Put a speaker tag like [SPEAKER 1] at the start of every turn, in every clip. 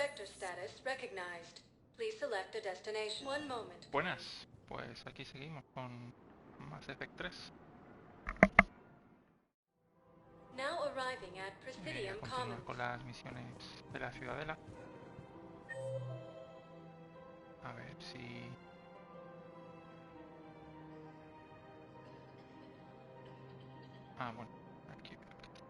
[SPEAKER 1] Vector status recognized. Please select a destination. One moment.
[SPEAKER 2] Buenas, pues aquí seguimos con Mass Effect 3.
[SPEAKER 1] Now arriving at Presidium
[SPEAKER 2] Continuar
[SPEAKER 1] Commons.
[SPEAKER 2] con las misiones de la Ciudadela. A ver si... Ah, bueno, aquí creo que necesito.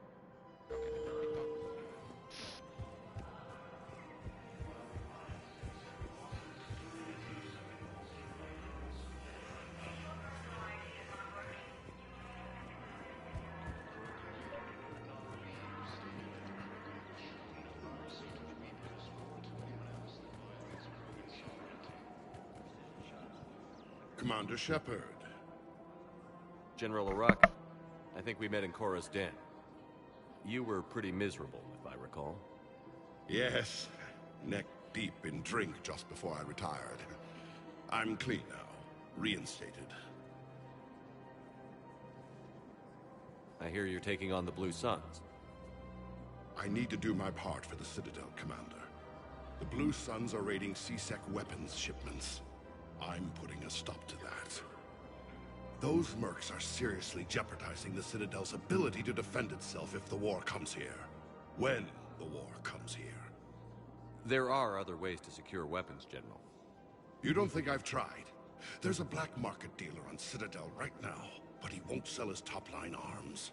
[SPEAKER 3] Commander Shepard.
[SPEAKER 4] General Arak, I think we met in Korra's den. You were pretty miserable, if I recall.
[SPEAKER 3] Yes, neck deep in drink just before I retired. I'm clean now, reinstated.
[SPEAKER 4] I hear you're taking on the Blue Suns.
[SPEAKER 3] I need to do my part for the Citadel, Commander. The Blue Suns are raiding C-Sec weapons shipments. I'm putting a stop to that. Those mercs are seriously jeopardizing the Citadel's ability to defend itself if the war comes here. When the war comes here.
[SPEAKER 4] There are other ways to secure weapons, General.
[SPEAKER 3] You don't think I've tried? There's a black market dealer on Citadel right now, but he won't sell his top-line arms.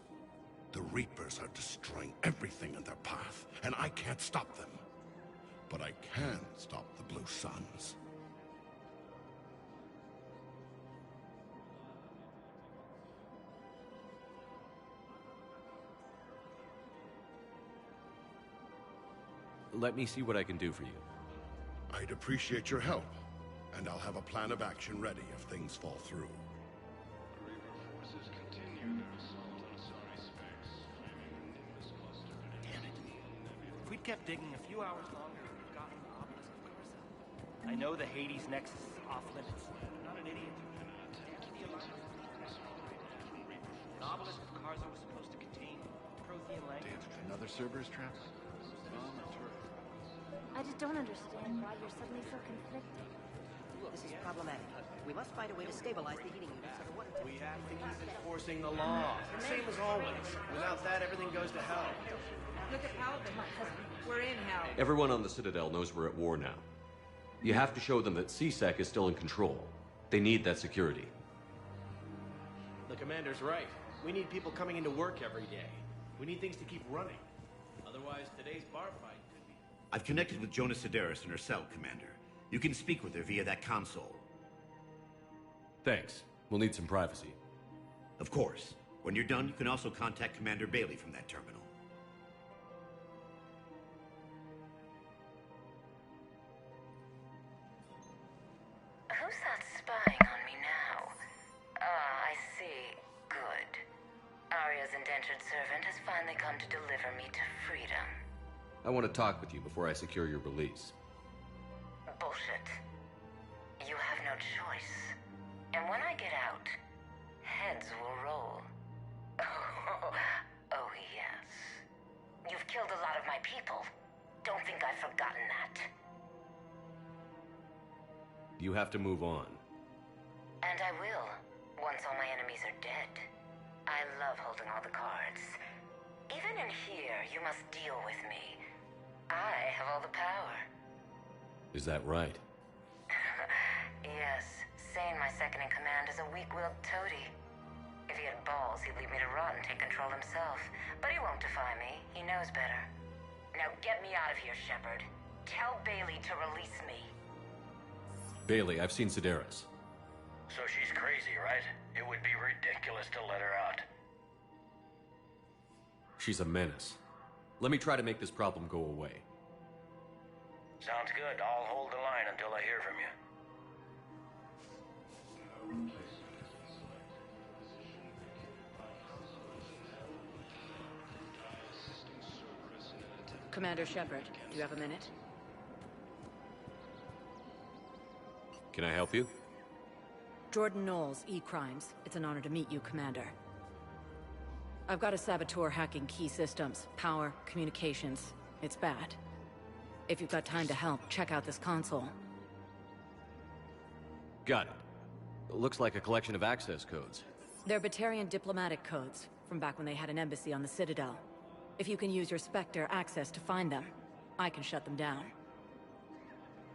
[SPEAKER 3] The Reapers are destroying everything in their path, and I can't stop them. But I can stop the Blue Suns.
[SPEAKER 4] Let me see what I can do for you.
[SPEAKER 3] I'd appreciate your help, and I'll have a plan of action ready if things fall through.
[SPEAKER 5] Damn it. If we'd kept digging a few hours longer, we'd have gotten the obelisk of Cursa. I know the Hades Nexus is off limits. I'm not an idiot. The obelisk of Cursa was supposed to contain Prothean language.
[SPEAKER 6] Another Cerberus trap?
[SPEAKER 7] I just don't understand why you're suddenly so conflicted.
[SPEAKER 8] This is problematic. We must find a way to stabilize the heating units, otherwise...
[SPEAKER 5] We have to keep enforcing the law. Same as always. Without that, everything goes to hell.
[SPEAKER 9] Look at Paladin. We're in hell.
[SPEAKER 4] Everyone on the Citadel knows we're at war now. You have to show them that C-Sec is still in control. They need that security.
[SPEAKER 5] The commander's right. We need people coming into work every day. We need things to keep running. Otherwise, today's bar fight could be...
[SPEAKER 6] I've connected with Jonas Sedaris in her cell, Commander. You can speak with her via that console.
[SPEAKER 4] Thanks. We'll need some privacy.
[SPEAKER 6] Of course. When you're done, you can also contact Commander Bailey from that terminal.
[SPEAKER 10] Who's that spying on me now? Ah, I see. Good. Arya's indentured servant has finally come to deliver me to freedom.
[SPEAKER 4] I want to talk with you before I secure your release.
[SPEAKER 10] Bullshit. You have no choice. And when I get out, heads will roll. Oh, yes. You've killed a lot of my people. Don't think I've forgotten that.
[SPEAKER 4] You have to move on.
[SPEAKER 10] And I will, once all my enemies are dead. I love holding all the cards. Even in here, you must deal with me. I have all the power.
[SPEAKER 4] Is that right?
[SPEAKER 10] Yes. Sane, my second-in-command, is a weak-willed toady. If he had balls, he'd leave me to rot and take control himself. But he won't defy me. He knows better. Now get me out of here, Shepard. Tell Bailey to release me.
[SPEAKER 4] Bailey, I've seen Sedaris.
[SPEAKER 11] So she's crazy, right? It would be ridiculous to let her out.
[SPEAKER 4] She's a menace. Let me try to make this problem go away.
[SPEAKER 11] Sounds good. I'll hold the line until I hear from you.
[SPEAKER 9] Commander Shepard, do you have a minute?
[SPEAKER 4] Can I help you?
[SPEAKER 9] Jordan Knowles, E-Crimes. It's an honor to meet you, Commander. I've got a saboteur hacking key systems, power, communications. It's bad. If you've got time to help, check out this console.
[SPEAKER 4] Got it. Looks like a collection of access codes.
[SPEAKER 9] They're Batarian diplomatic codes, from back when they had an embassy on the Citadel. If you can use your Spectre access to find them, I can shut them down.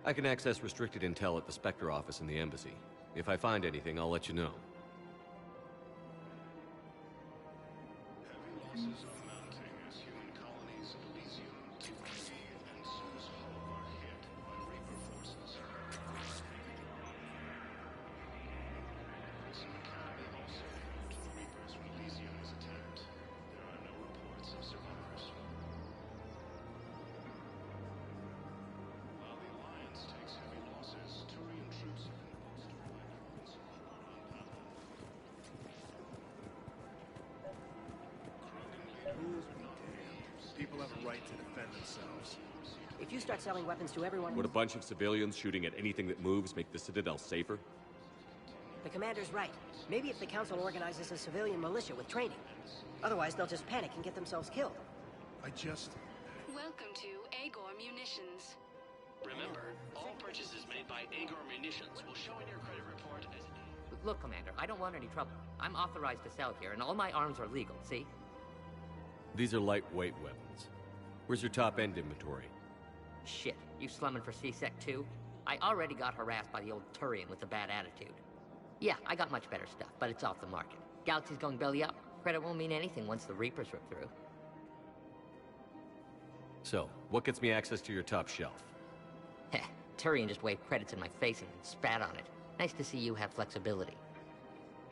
[SPEAKER 4] I can access restricted intel at the Spectre office in the embassy. If I find anything, I'll let you know.
[SPEAKER 3] Heavy losses are mounting as human colonies of Elysium, Tucson, and Sue's Hollow are hit by Reaper forces. Prison Academy also moved to the Reapers when Elysium was attacked. There are no reports of survivors. While the Alliance takes heavy losses, Turian troops have been bolstered by drones who are unparalleled.
[SPEAKER 5] People have a right to defend themselves.
[SPEAKER 8] If you start selling weapons to everyone...
[SPEAKER 4] Would a bunch of civilians shooting at anything that moves make the Citadel safer?
[SPEAKER 8] The commander's right. Maybe if the Council organizes a civilian militia with training. Otherwise, they'll just panic and get themselves killed.
[SPEAKER 12] Welcome to Agor Munitions.
[SPEAKER 5] Remember, all purchases made by Agor Munitions will show in your credit report as...
[SPEAKER 13] Look, Commander, I don't want any trouble. I'm authorized to sell here, and all my arms are legal, see?
[SPEAKER 4] These are lightweight weapons. Where's your top-end inventory?
[SPEAKER 13] Shit, you slumming for C-Sec too? I already got harassed by the old Turian with a bad attitude. Yeah, I got much better stuff, but it's off the market. Galaxy's going belly up. Credit won't mean anything once the Reapers rip through.
[SPEAKER 4] So, what gets me access to your top shelf?
[SPEAKER 13] Heh, Turian just waved credits in my face and spat on it. Nice to see you have flexibility.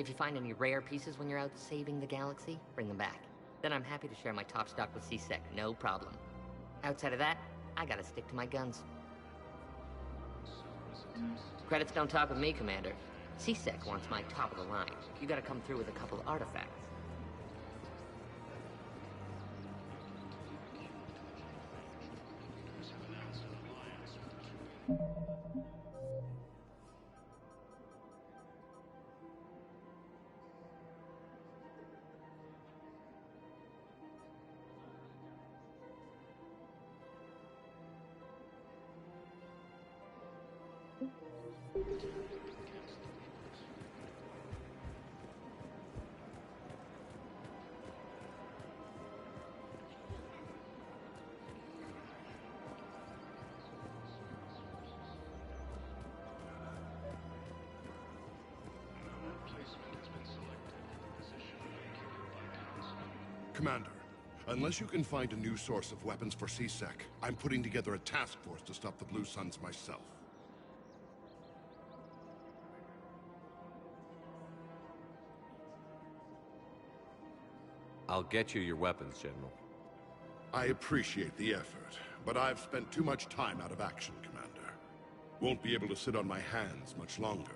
[SPEAKER 13] If you find any rare pieces when you're out saving the galaxy, bring them back. Then I'm happy to share my top stock with C-Sec, no problem. Outside of that, I gotta stick to my guns. Credits don't talk with me, Commander. C-Sec wants my top of the line. You gotta come through with a couple of artifacts.
[SPEAKER 3] Commander, unless you can find a new source of weapons for C-Sec, I'm putting together a task force to stop the Blue Suns myself.
[SPEAKER 4] I'll get you your weapons, General.
[SPEAKER 3] I appreciate the effort, but I've spent too much time out of action, Commander. Won't be able to sit on my hands much longer.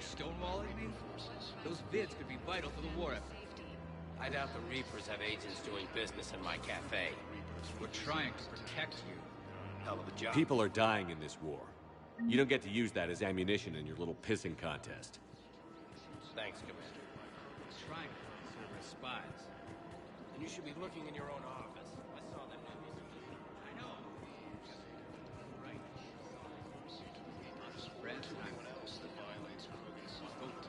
[SPEAKER 14] Stonewalling me? Those vids could be vital to the war effort.
[SPEAKER 5] I doubt the Reapers have agents doing business in my cafe.
[SPEAKER 14] We're trying to protect you.
[SPEAKER 5] Hell of a job.
[SPEAKER 4] People are dying in this war. You don't get to use that as ammunition in your little pissing contest.
[SPEAKER 5] Thanks, Commander.
[SPEAKER 14] We're trying to serve as spies.
[SPEAKER 5] And you should be looking in your own office. I saw them movies.
[SPEAKER 14] I know. Right. Spread to anyone else that violates Krogan's vote.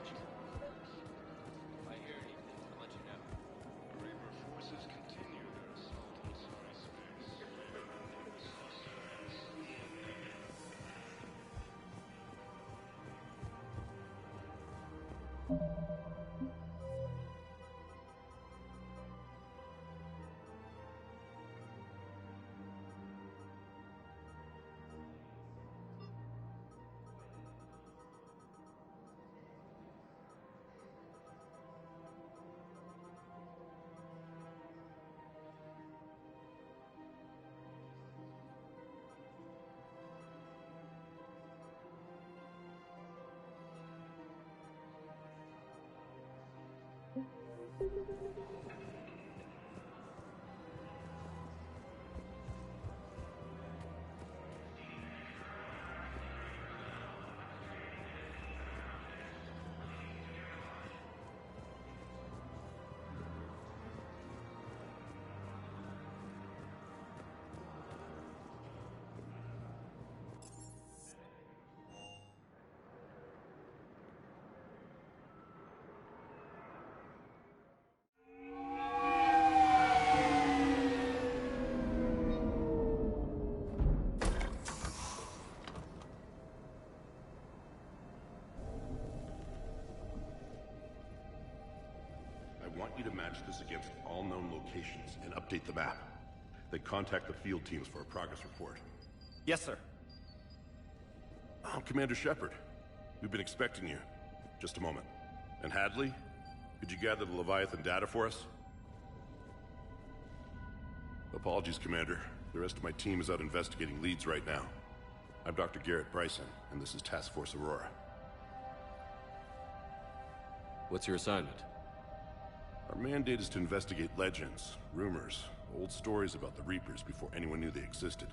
[SPEAKER 5] If I hear anything, I'll let you know.
[SPEAKER 3] Reaper forces continue their assault on Sorry Space. want you to match this against all known locations and update the map. Then contact the field teams for a progress report.
[SPEAKER 5] Yes, sir.
[SPEAKER 3] I'm Commander Shepard. We've been expecting you. Just a moment. And Hadley, could you gather the Leviathan data for us? Apologies, Commander. The rest of my team is out investigating leads right now. I'm Dr. Garrett Bryson, and this is Task Force Aurora.
[SPEAKER 4] What's your assignment?
[SPEAKER 3] Our mandate is to investigate legends, rumors, old stories about the Reapers before anyone knew they existed.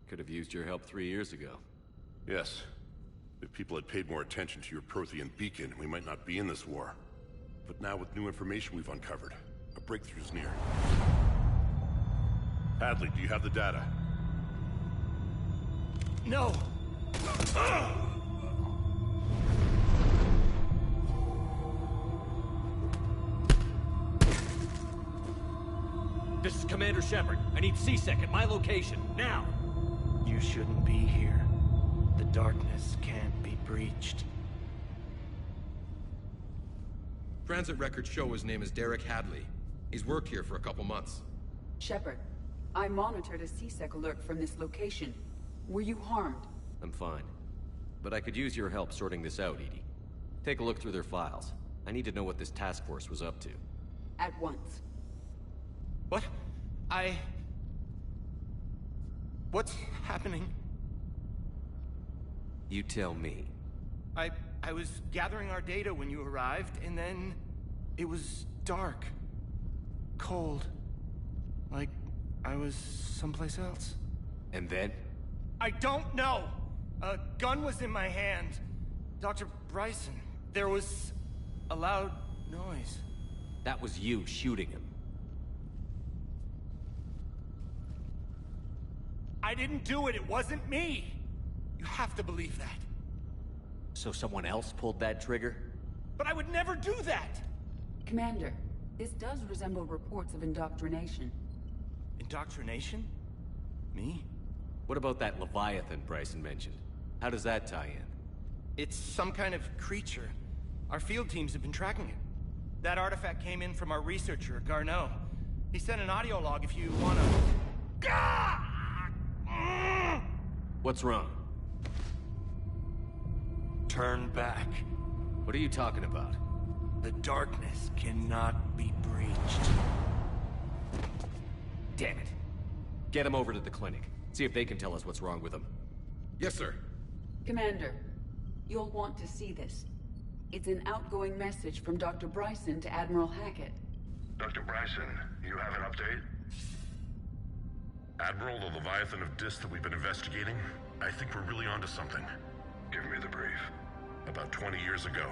[SPEAKER 4] Could have used your help 3 years ago.
[SPEAKER 3] Yes. If people had paid more attention to your Prothean beacon, we might not be in this war. But now with new information we've uncovered, a breakthrough's near. Hadley, do you have the data?
[SPEAKER 5] No!
[SPEAKER 15] This is Commander Shepard. I need C-Sec at my location, now!
[SPEAKER 5] You shouldn't be here. The darkness can't be breached.
[SPEAKER 14] Transit records show his name is Derek Hadley. He's worked here for a couple months.
[SPEAKER 16] Shepard, I monitored a C-Sec alert from this location. Were you harmed?
[SPEAKER 4] I'm fine. But I could use your help sorting this out, Edie. Take a look through their files. I need to know what this task force was up to.
[SPEAKER 16] At once.
[SPEAKER 5] What? What's happening?
[SPEAKER 4] You tell me.
[SPEAKER 5] I was gathering our data when you arrived, and then it was dark. Cold. Like I was someplace else.
[SPEAKER 4] And then?
[SPEAKER 5] I don't know! A gun was in my hand. Dr. Bryson, there was a loud noise.
[SPEAKER 4] That was you shooting him.
[SPEAKER 5] I didn't do it, it wasn't me! You have to believe that.
[SPEAKER 15] So someone else pulled that trigger?
[SPEAKER 5] But I would never do that!
[SPEAKER 16] Commander, this does resemble reports of indoctrination.
[SPEAKER 5] Indoctrination? Me?
[SPEAKER 4] What about that Leviathan Bryson mentioned? How does that tie in?
[SPEAKER 5] It's some kind of creature. Our field teams have been tracking it. That artifact came in from our researcher, Garneau. He sent an audio log if you wanna... Gah!
[SPEAKER 4] What's wrong?
[SPEAKER 5] Turn back.
[SPEAKER 4] What are you talking about?
[SPEAKER 5] The darkness cannot be breached.
[SPEAKER 4] Damn it. Get him over to the clinic. See if they can tell us what's wrong with him.
[SPEAKER 14] Yes, sir.
[SPEAKER 16] Commander, you'll want to see this. It's an outgoing message from Dr. Bryson to Admiral Hackett.
[SPEAKER 3] Dr. Bryson, you have an update? Admiral, the Leviathan of Dis that we've been investigating, I think we're really onto something. Give me the brief. About 20 years ago,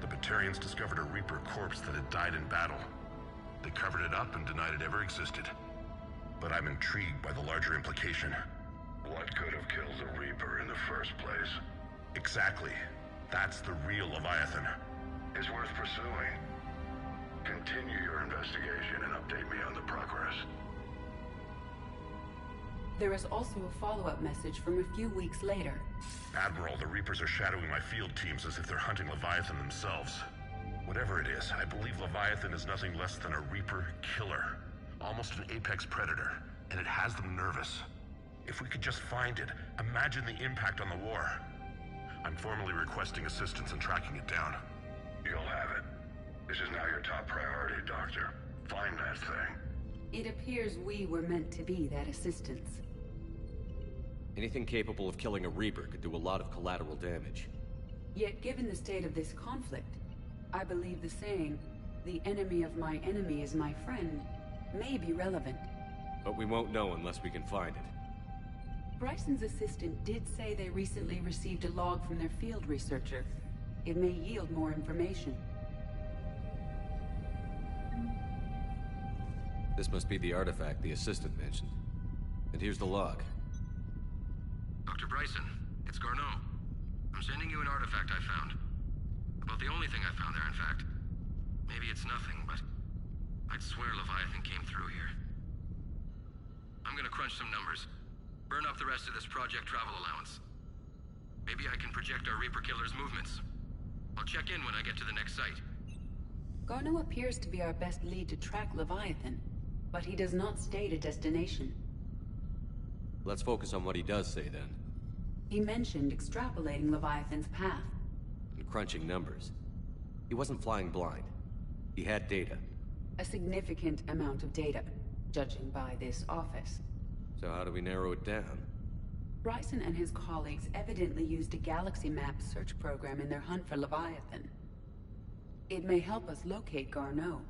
[SPEAKER 3] the Batarians discovered a Reaper corpse that had died in battle. They covered it up and denied it ever existed. But I'm intrigued by the larger implication. What could have killed the Reaper in the first place? Exactly. That's the real Leviathan. It's worth pursuing. Continue your investigation and update me on the progress.
[SPEAKER 16] There is also a follow-up message from a few weeks later.
[SPEAKER 3] Admiral, the Reapers are shadowing my field teams as if they're hunting Leviathan themselves. Whatever it is, I believe Leviathan is nothing less than a Reaper killer. Almost an apex predator, and it has them nervous. If we could just find it, imagine the impact on the war. I'm formally requesting assistance in tracking it down. You'll have it. This is now your top priority, Doctor. Find that thing.
[SPEAKER 16] It appears we were meant to be that assistance.
[SPEAKER 4] Anything capable of killing a Reaper could do a lot of collateral damage.
[SPEAKER 16] Yet given the state of this conflict, I believe the saying, "The enemy of my enemy is my friend," may be relevant.
[SPEAKER 4] But we won't know unless we can find it.
[SPEAKER 16] Bryson's assistant did say they recently received a log from their field researcher. It may yield more information.
[SPEAKER 4] This must be the artifact the assistant mentioned. And here's the log.
[SPEAKER 14] Dr. Bryson, it's Garneau. I'm sending you an artifact I found. About the only thing I found there, in fact. Maybe it's nothing, but I'd swear Leviathan came through here. I'm gonna crunch some numbers. Burn up the rest of this project travel allowance. Maybe I can project our Reaper Killer's movements. I'll check in when I get to the next site.
[SPEAKER 16] Garneau appears to be our best lead to track Leviathan, but he does not state a destination.
[SPEAKER 4] Let's focus on what he does say, then.
[SPEAKER 16] He mentioned extrapolating Leviathan's path.
[SPEAKER 4] And crunching numbers. He wasn't flying blind. He had data.
[SPEAKER 16] A significant amount of data, judging by this office.
[SPEAKER 4] So how do we narrow it down?
[SPEAKER 16] Bryson and his colleagues evidently used a galaxy map search program in their hunt for Leviathan. It may help us locate Garneau.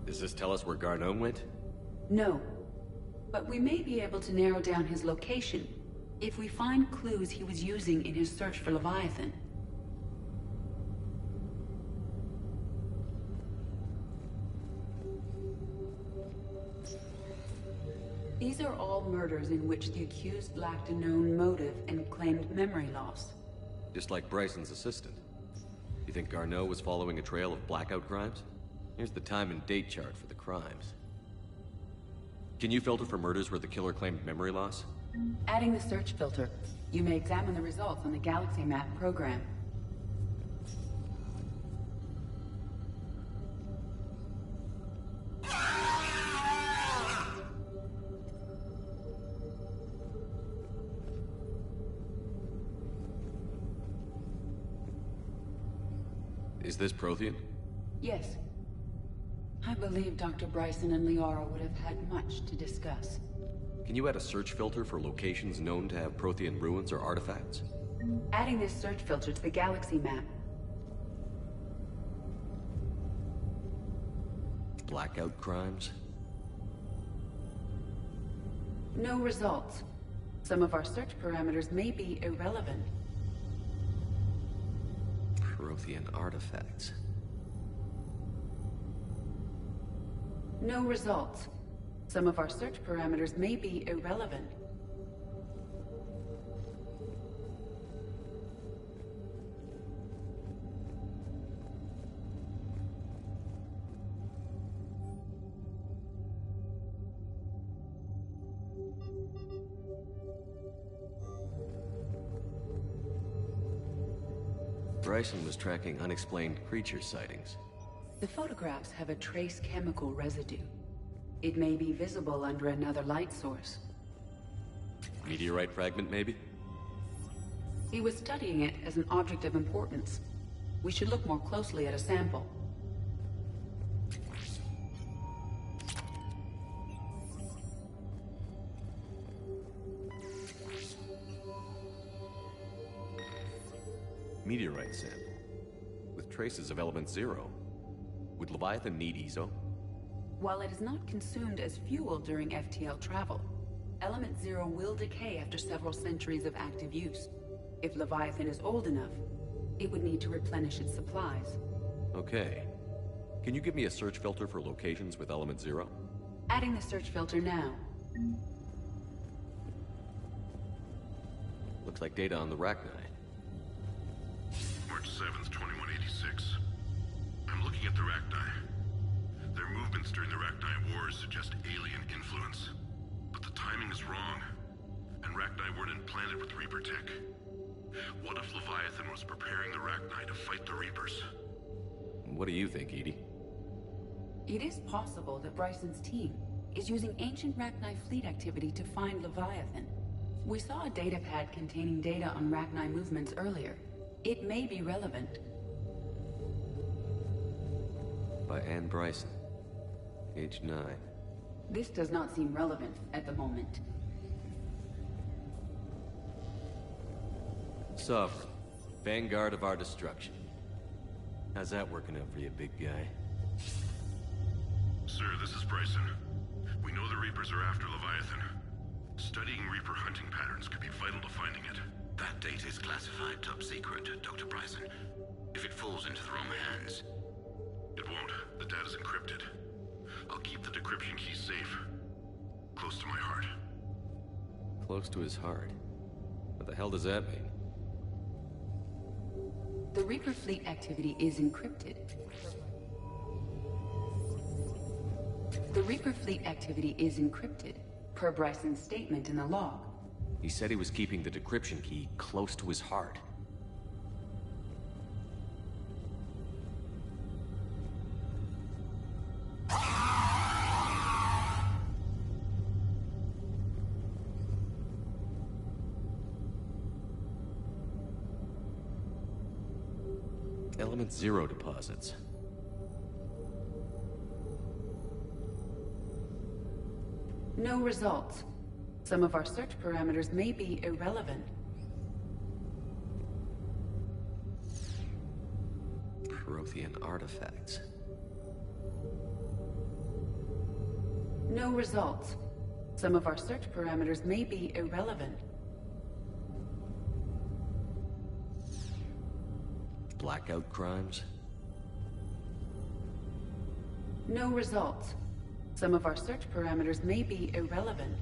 [SPEAKER 4] Does this tell us where Garneau went?
[SPEAKER 16] No. But we may be able to narrow down his location if we find clues he was using in his search for Leviathan. These are all murders in which the accused lacked a known motive and claimed memory loss.
[SPEAKER 4] Just like Bryson's assistant. You think Garneau was following a trail of blackout crimes? Here's the time and date chart for the crimes. Can you filter for murders where the killer claimed memory loss?
[SPEAKER 16] Adding the search filter, you may examine the results on the Galaxy Map program.
[SPEAKER 4] Is this Prothean?
[SPEAKER 16] Yes. I believe Dr. Bryson and Liara would have had much to discuss.
[SPEAKER 4] Can you add a search filter for locations known to have Prothean ruins or artifacts?
[SPEAKER 16] Adding this search filter to the Galaxy Map.
[SPEAKER 4] Blackout crimes?
[SPEAKER 16] No results. Some of our search parameters may be irrelevant.
[SPEAKER 4] Prothean artifacts.
[SPEAKER 16] No results. Some of our search parameters may be irrelevant.
[SPEAKER 4] Bryson was tracking unexplained creature sightings.
[SPEAKER 16] The photographs have a trace chemical residue. It may be visible under another light source.
[SPEAKER 4] Meteorite fragment, maybe?
[SPEAKER 16] He was studying it as an object of importance. We should look more closely at a sample.
[SPEAKER 4] Meteorite sample. With traces of element 0. Would Leviathan need ESO?
[SPEAKER 16] While it is not consumed as fuel during FTL travel, element 0 will decay after several centuries of active use. If Leviathan is old enough, it would need to replenish its supplies.
[SPEAKER 4] Okay. Can you give me a search filter for locations with element 0?
[SPEAKER 16] Adding the search filter now.
[SPEAKER 4] Looks like data on the Rachni.
[SPEAKER 3] March 7th, 2186. I'm looking at the Rachni. Their movements during the Rachni Wars suggest alien influence. But the timing is wrong. And Rachni weren't implanted with Reaper tech. What if Leviathan was preparing the Rachni to fight the Reapers?
[SPEAKER 4] What do you think, Edie?
[SPEAKER 16] It is possible that Bryson's team is using ancient Rachni fleet activity to find Leviathan. We saw a datapad containing data on Rachni movements earlier. It may be relevant.
[SPEAKER 4] By Anne Bryson. Age 9.
[SPEAKER 16] This does not seem relevant at the moment.
[SPEAKER 4] Sovereign. Vanguard of our destruction. How's that working out for you, big guy?
[SPEAKER 3] Sir, this is Bryson. We know the Reapers are after Leviathan. Studying Reaper hunting patterns could be vital to finding it.
[SPEAKER 14] That data is classified top secret, Dr. Bryson. If it falls into the wrong hands...
[SPEAKER 3] It won't. The data's encrypted. I'll keep the decryption key safe. Close to my heart.
[SPEAKER 4] Close to his heart? What the hell does that mean?
[SPEAKER 16] The Reaper fleet activity is encrypted. The Reaper fleet activity is encrypted, per Bryson's statement in the log.
[SPEAKER 4] He said he was keeping the decryption key close to his heart. Element 0 deposits.
[SPEAKER 16] No results. Some of our search parameters may be irrelevant.
[SPEAKER 4] Prothean artifacts.
[SPEAKER 16] No results. Some of our search parameters may be irrelevant.
[SPEAKER 4] Blackout crimes?
[SPEAKER 16] No results. Some of our search parameters may be irrelevant.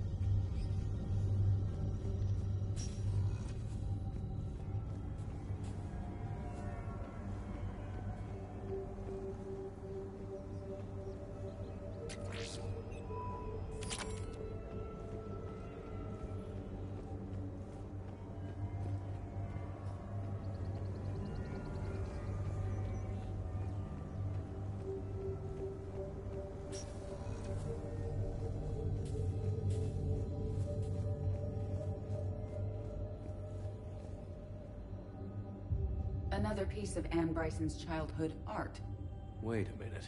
[SPEAKER 16] Another piece of Anne Bryson's childhood art.
[SPEAKER 4] Wait a minute.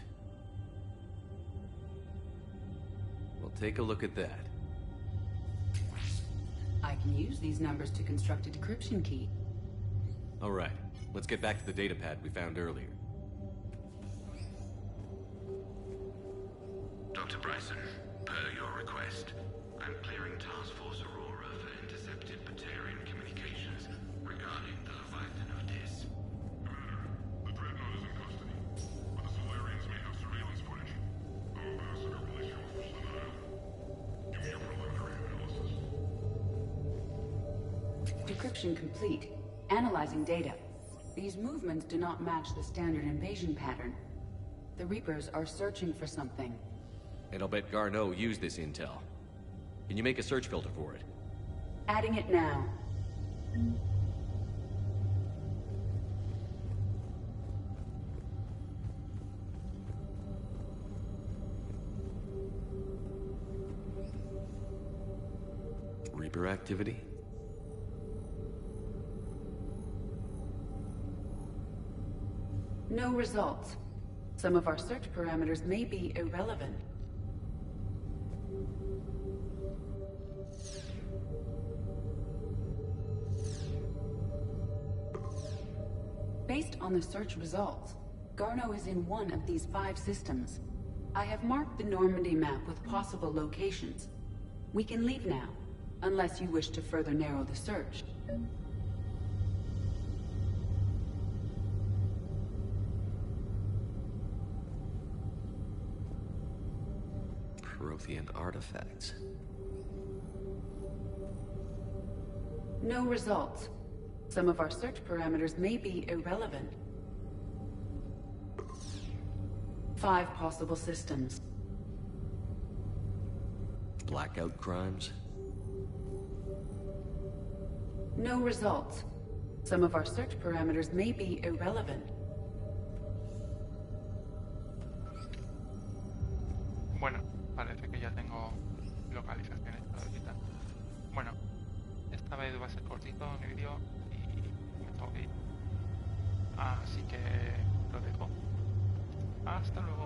[SPEAKER 4] Well, take a look at that.
[SPEAKER 16] I can use these numbers to construct a decryption key.
[SPEAKER 4] All right, let's get back to the datapad we found earlier.
[SPEAKER 14] Dr. Bryson, per your request, I'm clearing Task Force Aurora for intercepted Batarian communications regarding the Leviathan of Dis.
[SPEAKER 3] The Dreadnought is in custody, but the Solarians may have surveillance footage. Our ambassador will issue official denial. Give me a preliminary analysis.
[SPEAKER 16] Decryption complete. Analyzing data. These movements do not match the standard invasion pattern. The Reapers are searching for something.
[SPEAKER 4] And I'll bet Garneau used this intel. Can you make a search filter for it?
[SPEAKER 16] Adding it now.
[SPEAKER 4] Reaper activity?
[SPEAKER 16] No results. Some of our search parameters may be irrelevant. Based on the search results, Garneau is in one of these 5 systems. I have marked the Normandy map with possible locations. We can leave now, unless you wish to further narrow the search.
[SPEAKER 4] Prothean artifacts.
[SPEAKER 16] No results. Some of our search parameters may be irrelevant. 5 possible systems.
[SPEAKER 4] Blackout crimes?
[SPEAKER 16] No results. Some of our search parameters may be irrelevant.
[SPEAKER 2] Bueno, parece que ya tengo localizaciones ahorita. Bueno, esta vez va a ser cortito mi vídeo y me tengo que ir. Así que lo dejo. Hasta luego.